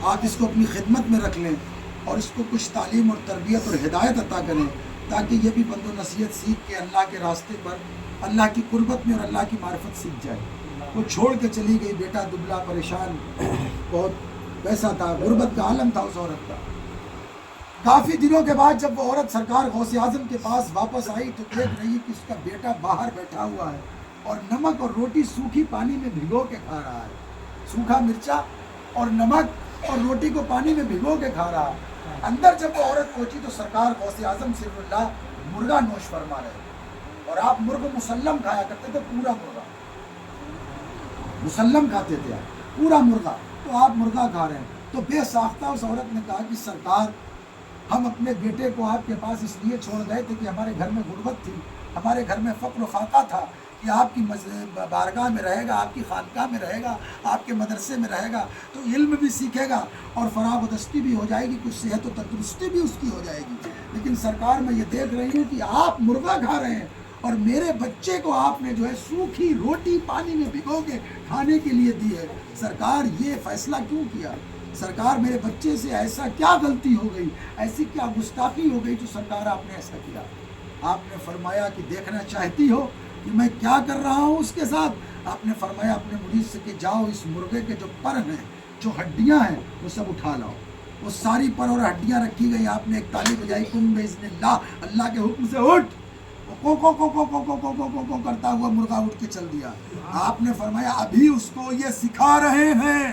آپ اس کو اپنی خدمت میں رکھ لیں اور اس کو کچھ تعلیم اور تربیت اور ہدایت عطا کریں تاکہ یہ بھی بند و نصیحت سیکھ کے اللہ کے راستے پر اللہ کی قربت میں اور اللہ کی معرفت سیکھ جائے۔ وہ چھوڑ کے چلی گئی، بیٹا دبلا پریشان، بہت پیسہ تھا، غربت کا عالم تھا اس عورت کا۔ کافی دنوں کے بعد جب وہ عورت سرکار غوث اعظم کے پاس واپس آئی تو دیکھ رہی کہ اس کا بیٹا باہر بیٹھا ہوا ہے اور نمک اور روٹی سوکھی پانی میں بھگو کے کھا رہا ہے، سوکھا مرچا اور نمک اور روٹی کو پانی میں بھگو کے کھا رہا ہے۔ اندر جب وہ عورت پہنچی تو سرکار غوث اعظم سر اللہ مرغا نوش فرما رہے تھے، اور آپ مرغ مسلم کھایا کرتے تھے، پورا مرغا مسلم کھاتے تھے آپ، پورا مرغا، تو آپ مرغا کھا رہے ہیں۔ تو بے ساختہ اس عورت نے کہا کہ سرکار، ہم اپنے بیٹے کو آپ کے پاس اس لیے چھوڑ گئے تھے کہ ہمارے گھر میں غربت تھی، ہمارے گھر میں فقر و فاقہ تھا، کہ آپ کی بارگاہ میں رہے گا، آپ کی خانقاہ میں رہے گا، آپ کے مدرسے میں رہے گا تو علم بھی سیکھے گا اور فراغ و دستی بھی ہو جائے گی، کچھ صحت و تندرستی بھی اس کی ہو جائے گی۔ لیکن سرکار میں یہ دیکھ رہی ہوں کہ آپ مرغا کھا رہے ہیں اور میرے بچے کو آپ نے جو ہے سوکھی روٹی پانی میں بھگو کے کھانے کے لیے دی ہے۔ سرکار یہ فیصلہ کیوں کیا؟ سرکار میرے بچے سے ایسا کیا غلطی ہو گئی، ایسی کیا گستاخی ہو گئی جو سرکار آپ نے ایسا کیا؟ آپ نے فرمایا کہ دیکھنا چاہتی ہو کہ میں کیا کر رہا ہوں اس کے ساتھ؟ آپ نے فرمایا اپنے مرید سے کہ جاؤ اس مرغے کے جو پر ہیں، جو ہڈیاں ہیں، وہ سب اٹھا لاؤ۔ وہ ساری پر اور ہڈیاں رکھی گئی، آپ نے ایک تالی بجائی، کم باذن اللہ، اللہ کے حکم سے اٹھ۔ وہ کو کرتا ہوا مرغا اٹھ کے چل دیا۔ آپ نے فرمایا ابھی اس کو یہ سکھا رہے ہیں،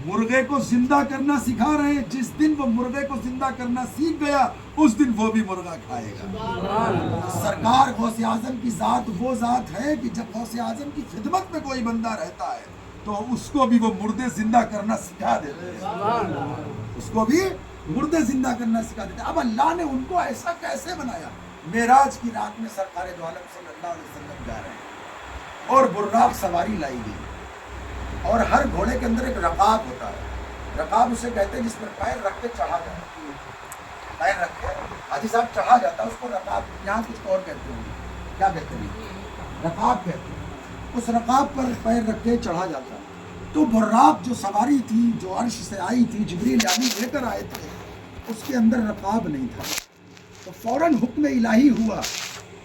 مرغے کو زندہ کرنا سکھا رہے ہیں، جس دن وہ مرغے کو زندہ کرنا سیکھ گیا اس دن وہ بھی مرغا کھائے گا۔ سرکار غوث اعظم کی ذات وہ ذات ہے کہ جب غوث اعظم کی خدمت میں کوئی بندہ رہتا ہے تو اس کو بھی وہ مردے زندہ کرنا سکھا دیتے ہیں، اس کو بھی مردے زندہ کرنا سکھا دیتے ہیں۔ اب اللہ نے ان کو ایسا کیسے بنایا؟ معراج کی رات میں سرکار دو عالم صلی اللہ علیہ وسلم جا رہے ہیں اور براق سواری لائی گئی، اور ہر گھوڑے کے اندر ایک رکاب ہوتا ہے، رکاب اسے کہتے ہیں جس پر پیر رکھ کے چڑھا جاتا ہے، پیر رکھ کے حاجی صاحب چڑھا جاتا ہے، اس کو رکاب، یہاں کچھ اور کہتے ہیں، کیا کہتے ہیں؟ رکاب کہتے ہیں۔ اس رکاب پر پیر رکھ کے چڑھا جاتا ہے۔ تو براق جو سواری تھی، جو عرش سے آئی تھی، جبریل امین لے کر آئے تھے، اس کے اندر رکاب نہیں تھا۔ تو فوراً حکم الہی ہوا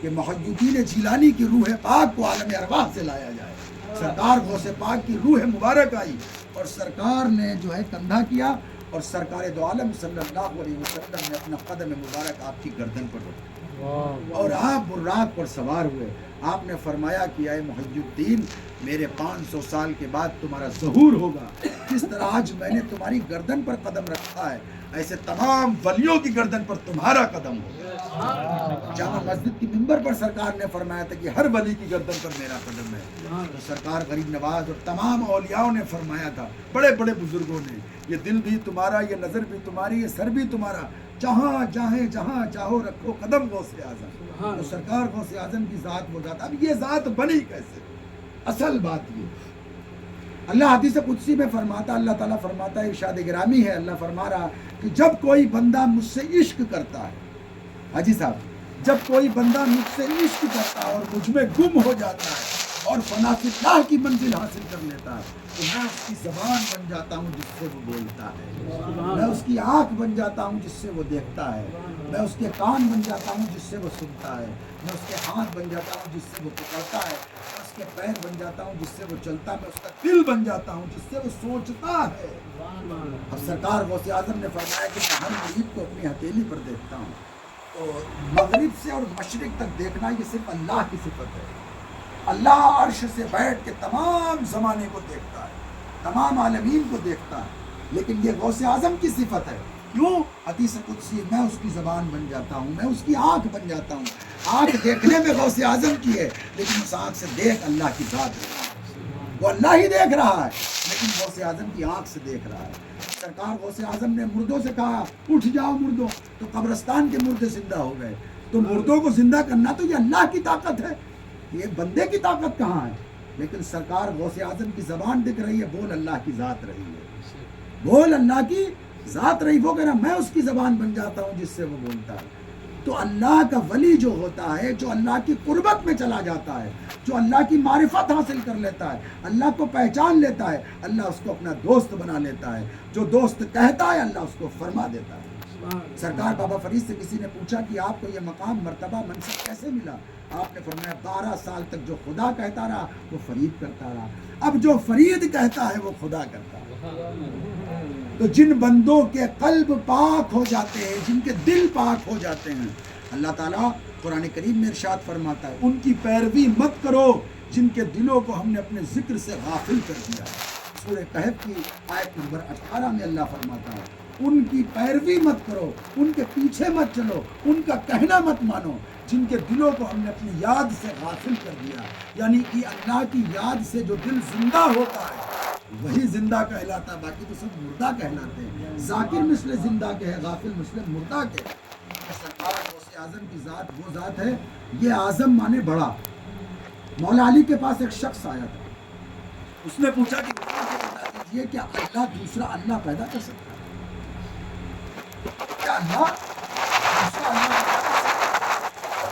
کہ محی الدین جیلانی کی روح پاک کو عالم ارواح سے لایا جائے۔ سرکار غوث پاک کی روح مبارک آئی اور سرکار نے جو ہے کندھا کیا اور سرکار دو عالم صلی اللہ علیہ وسلم نے اپنا قدم مبارک آپ کی گردن پر رکھا اور آپ براق پر سوار ہوئے۔ آپ نے فرمایا کہ اے محی الدین، میرے 500 سال کے بعد تمہارا ظہور ہوگا، جس طرح آج میں نے تمہاری گردن پر قدم رکھا ہے ایسے تمام ولیوں کی گردن پر تمہارا قدم ہوگا۔ جامع مسجد کی منبر پر سرکار نے فرمایا تھا کہ ہر ولی کی گردن پر میرا قدم ہے۔ تو سرکار غریب نواز اور تمام اولیاءوں نے فرمایا تھا، بڑے بڑے بزرگوں نے، یہ دل بھی تمہارا، یہ نظر بھی تمہاری، یہ سر بھی تمہارا، جہاں جاہیں جہاں چاہو رکھو قدم غوث اعظم۔ تو سرکار غوث اعظم کی ذات وہ ذات۔ اب یہ ذات بنی کیسے؟ اصل بات یہ، اللہ حدیث قدسی میں فرماتا، اللہ تعالیٰ فرماتا ہے، ارشاد گرامی ہے، اللہ فرما رہا کہ جب کوئی بندہ مجھ سے عشق کرتا ہے، حاجی صاحب، جب کوئی بندہ مجھ سے عشق کرتا ہے اور مجھ میں گم ہو جاتا ہے اور فنا فی اللہ کی منزل حاصل کر لیتا ہے تو میں اس کی زبان بن جاتا ہوں جس سے وہ بولتا ہے، میں اس کی آنکھ بن جاتا ہوں جس سے وہ دیکھتا ہے، میں اس کے کان بن جاتا ہوں جس سے وہ سنتا ہے، میں اس کے ہاتھ بن جاتا ہوں جس سے وہ پکڑتا ہے، میں اس کے پیر بن جاتا ہوں جس سے وہ چلتا ہے، میں اس کا دل بن جاتا ہوں جس سے وہ سوچتا ہے۔ اب سرکار غوث اعظم نے فرمایا کہ میں ہر مرید کو اپنی ہتھیلی پر دیکھتا ہوں، تو مغرب سے اور مشرق تک دیکھنا یہ صرف اللہ کی صفت ہے۔ اللہ عرش سے بیٹھ کے تمام زمانے کو دیکھتا ہے، تمام عالمین کو دیکھتا ہے، لیکن یہ غوث اعظم کی صفت ہے۔ کیوں؟ حدیث قدسی، میں اس کی زبان بن جاتا ہوں، میں اس کی آنکھ بن جاتا ہوں۔ آنکھ دیکھنے میں غوث اعظم کی ہے، لیکن اس آنکھ سے دیکھ اللہ کی ذات ہے، وہ اللہ ہی دیکھ رہا ہے، لیکن غوث اعظم کی آنکھ سے دیکھ رہا ہے۔ سرکار غوث اعظم نے مردوں سے کہا اٹھ جاؤ مردوں، تو قبرستان کے مردے زندہ ہو گئے۔ تو مردوں کو زندہ کرنا تو یہ اللہ کی طاقت ہے، یہ بندے کی طاقت کہاں ہے؟ لیکن سرکار غوث اعظم کی زبان دکھ رہی ہے، بول اللہ کی ذات رہی ہے، بول اللہ کی ذات رہی۔ وہ کہہ رہا میں اس کی زبان بن جاتا ہوں جس سے وہ بولتا ہے۔ تو اللہ کا ولی جو ہوتا ہے، جو اللہ کی قربت میں چلا جاتا ہے، جو اللہ کی معرفت حاصل کر لیتا ہے، اللہ کو پہچان لیتا ہے، اللہ اس کو اپنا دوست بنا لیتا ہے، جو دوست کہتا ہے اللہ اس کو فرما دیتا ہے۔ سرکار بابا فرید سے کسی نے پوچھا کہ آپ کو یہ مقام، مرتبہ، منصب کیسے ملا؟ آپ نے فرمایا 12 سال تک جو خدا کہتا رہا وہ فرید کرتا رہا، اب جو فرید کہتا ہے وہ خدا کرتا ہے۔ تو جن بندوں کے قلب پاک ہو جاتے ہیں، جن کے دل پاک ہو جاتے ہیں، اللہ تعالیٰ قرآن کریم میں ارشاد فرماتا ہے ان کی پیروی مت کرو جن کے دلوں کو ہم نے اپنے ذکر سے غافل کر دیا۔ سورہ کہف کی آیت نمبر 18 میں اللہ فرماتا ہے ان کی پیروی مت کرو، ان کے پیچھے مت چلو، ان کا کہنا مت مانو جن کے دلوں کو ہم نے اپنی یاد سے غافل کر دیا۔ یعنی کہ اللہ کی یاد سے جو دل زندہ ہوتا ہے وہی زندہ کہلاتا ہے، باقی تو سب مردہ کہلاتے ہیں۔ ذاکر مثل زندہ کے ہے، غافل مثل مردہ کے۔ سرکار غوث اعظم کی ذات وہ ذات ہے، یہ اعظم مانے بڑا۔ مولا علی کے پاس ایک شخص آیا تھا، اس نے پوچھا کہ بتا دیجیے کیا اللہ دوسرا اللہ پیدا کر سکتا ہے؟ کیا اللہ دوسرا اللہ پیدا کر سکتا ہے؟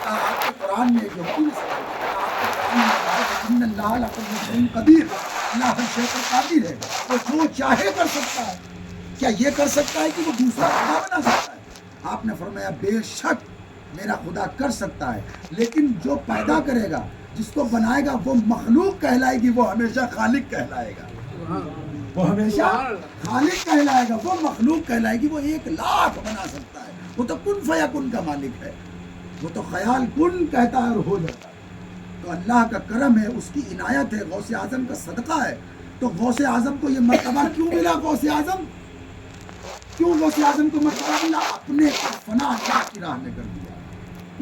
آپ کے قرآن میں جو قدیر، اللہ ہر شے پر قادر ہے، وہ جو چاہے کر سکتا ہے، کیا یہ کر سکتا ہے کہ وہ دوسرا خدا بنا سکتا ہے؟ آپ نے فرمایا بے شک میرا خدا کر سکتا ہے، لیکن جو پیدا کرے گا، جس کو بنائے گا وہ مخلوق کہلائے گی، وہ ہمیشہ خالق کہلائے گا، وہ ہمیشہ خالق کہلائے گا، وہ مخلوق کہلائے گی۔ وہ 1,00,000 بنا سکتا ہے، وہ تو کن فیکن کا مالک ہے، وہ تو خیال کن کہتا ہے اور ہو جاتا ہے۔ تو اللہ کا کرم ہے، اس کی عنایت ہے، غوث اعظم کا صدقہ ہے۔ تو غوث اعظم کو یہ مرتبہ کیوں ملا؟ غوث اعظم کیوں غوث اعظم کو مرتبہ ملا؟ اپنے کو فنا اللہ کی راہ میں کر دیا،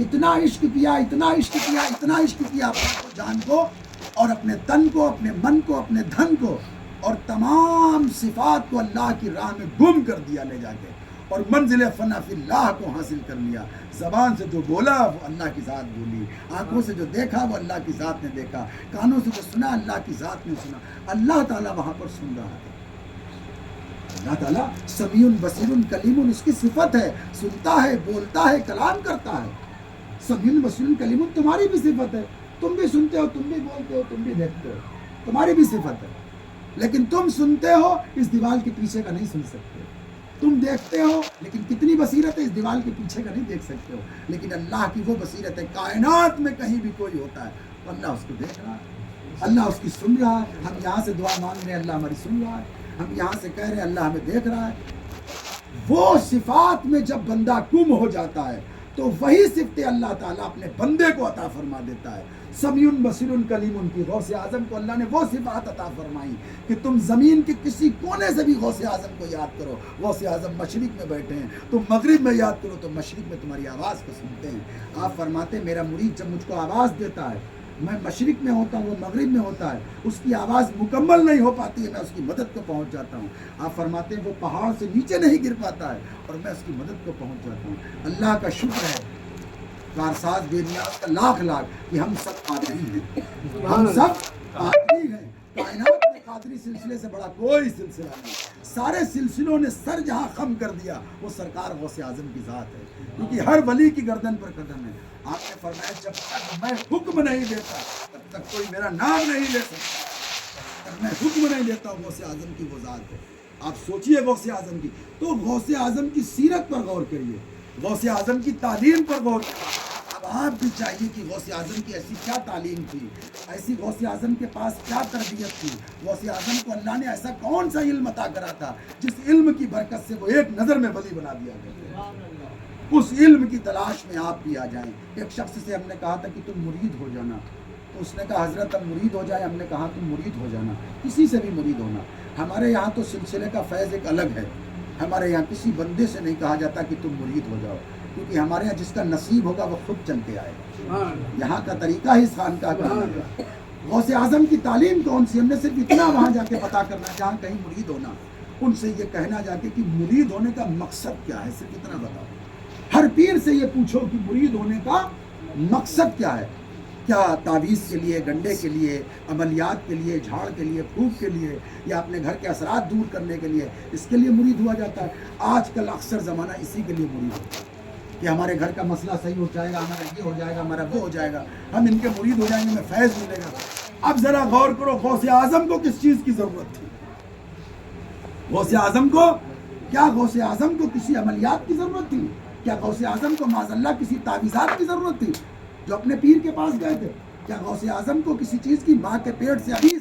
اتنا عشق کیا، اتنا عشق کیا، اتنا عشق کیا اپنے جان کو اور اپنے تن کو، اپنے من کو، اپنے دھن کو، اور تمام صفات کو اللہ کی راہ میں گم کر دیا لے جا کے، اور منزل فنا فی اللہ کو حاصل کر لیا۔ زبان سے جو بولا وہ اللہ کی ذات بولی، آنکھوں سے جو دیکھا وہ اللہ کی ذات نے دیکھا، کانوں سے جو سنا اللہ کی ذات نے سنا۔ اللہ تعالیٰ وہاں پر سن رہا ہے۔ اللہ تعالیٰ سمیع بصیر کلیم، اس کی صفت ہے، سنتا ہے، بولتا ہے، کلام کرتا ہے۔ سمیع بصیر کلیم تمہاری بھی صفت ہے، تم بھی سنتے ہو، تم بھی بولتے ہو، تم بھی دیکھتے ہو، تمہاری بھی صفت ہے، لیکن تم سنتے ہو اس دیوال کے پیچھے کا نہیں سن سکتے، تم دیکھتے ہو لیکن کتنی بصیرت ہے اس دیوال کے پیچھے کا نہیں دیکھ سکتے ہو، لیکن اللہ کی وہ بصیرت ہے، کائنات میں کہیں بھی کوئی ہوتا ہے تو اللہ اس کو دیکھ رہا ہے، اللہ اس کی سن رہا ہے۔ ہم یہاں سے دعا مانگ رہے ہیں، اللہ ہماری سن رہا ہے، ہم یہاں سے کہہ رہے ہیں، اللہ ہمیں دیکھ رہا ہے۔ وہ صفات میں جب بندہ گم ہو جاتا ہے تو وہی صفتیں اللہ تعالیٰ اپنے بندے کو عطا فرما دیتا ہے۔ سمیع بصیر کلیم کی غوث اعظم کو اللہ نے وہ صفات عطا فرمائی کہ تم زمین کے کسی کونے سے بھی غوث اعظم کو یاد کرو، غوث اعظم مشرق میں بیٹھے ہیں، تم مغرب میں یاد کرو تو مشرق میں تمہاری آواز کو سنتے ہیں۔ آپ فرماتے ہیں میرا مرید جب مجھ کو آواز دیتا ہے، میں مشرق میں ہوتا ہوں، وہ مغرب میں ہوتا ہے، اس کی آواز مکمل نہیں ہو پاتی ہے، میں اس کی مدد کو پہنچ جاتا ہوں۔ آپ فرماتے ہیں وہ پہاڑ سے نیچے نہیں گر پاتا ہے اور میں اس کی مدد کو پہنچ جاتا ہوں۔ اللہ کا شکر ہے، کارساز بے نیاز کا لاکھ کہ ہم سب قادری ہیں، ہم سب قادری ہیں۔ کائنات میں قادری سلسلے سے بڑا کوئی سلسلہ نہیں، سارے سلسلوں نے سر جہاں خم کر دیا وہ سرکار غوث اعظم کی ذات ہے، کیونکہ ہر ولی کی گردن پر قدم ہے۔ آپ نے فرمایا جب تک میں حکم نہیں دیتا تب تک کوئی میرا نام نہیں لے سکتا، جب میں حکم نہیں دیتا غوث اعظم کی وہ ذات ہے۔ آپ سوچئے غوث اعظم کی، تو غوث اعظم کی سیرت پر غور کریے، غوث اعظم کی تعلیم پر غور کریے۔ اب آپ بھی چاہیے کہ غوث اعظم کی ایسی کیا تعلیم تھی، ایسی غوث اعظم کے پاس کیا تربیت تھی، غوث اعظم کو اللہ نے ایسا کون سا علم عطا کرا تھا جس علم کی برکت سے وہ ایک نظر میں ولی بنا دیا گیا۔ اس علم کی تلاش میں آپ بھی آ جائیں۔ ایک شخص سے ہم نے کہا تھا کہ تم مرید ہو جانا، تو اس نے کہا حضرت اب مرید ہو جائے، ہم نے کہا تم مرید ہو جانا، کسی سے بھی مرید ہونا۔ ہمارے یہاں تو سلسلے کا فیض ایک الگ ہے، ہمارے یہاں کسی بندے سے نہیں کہا جاتا کہ تم مرید ہو جاؤ، کیونکہ ہمارے یہاں جس کا نصیب ہوگا وہ خود چل کے آئے گا، یہاں کا طریقہ ہی اس خانقاہ کا ہے۔ غوث اعظم کی تعلیم کون سی؟ ہم نے صرف اتنا وہاں جا کے پتہ کرنا، جہاں کہیں مرید ہونا، ان سے یہ کہنا جا کے کہ مرید ہونے کا مقصد کیا ہے، صرف اتنا بتاؤ۔ ہر پیر سے یہ پوچھو کہ مرید ہونے کا مقصد کیا ہے، کیا تعویذ کے لیے، گنڈے کے لیے، عملیات کے لیے، جھاڑ کے لیے، پھونک کے لیے، یا اپنے گھر کے اثرات دور کرنے کے لیے، اس کے لیے مرید ہوا جاتا ہے؟ آج کل اکثر زمانہ اسی کے لیے مرید ہوتا ہے کہ ہمارے گھر کا مسئلہ صحیح ہو جائے گا، ہمارا یہ ہو جائے گا، ہمارا وہ ہو جائے گا، ہم ان کے مرید ہو جائیں گے، ہمیں فیض ملے گا۔ اب ذرا غور کرو، غوث اعظم کو کس چیز کی ضرورت تھی؟ غوث اعظم کو کیا غوث اعظم کو کسی عملیات کی ضرورت تھی؟ کیا غوث اعظم کو معاذ اللہ کسی تعویذات کی ضرورت تھی جو اپنے پیر کے پاس گئے تھے؟ کیا غوث اعظم کو کسی چیز کی ماں کے پیٹ سے ابھی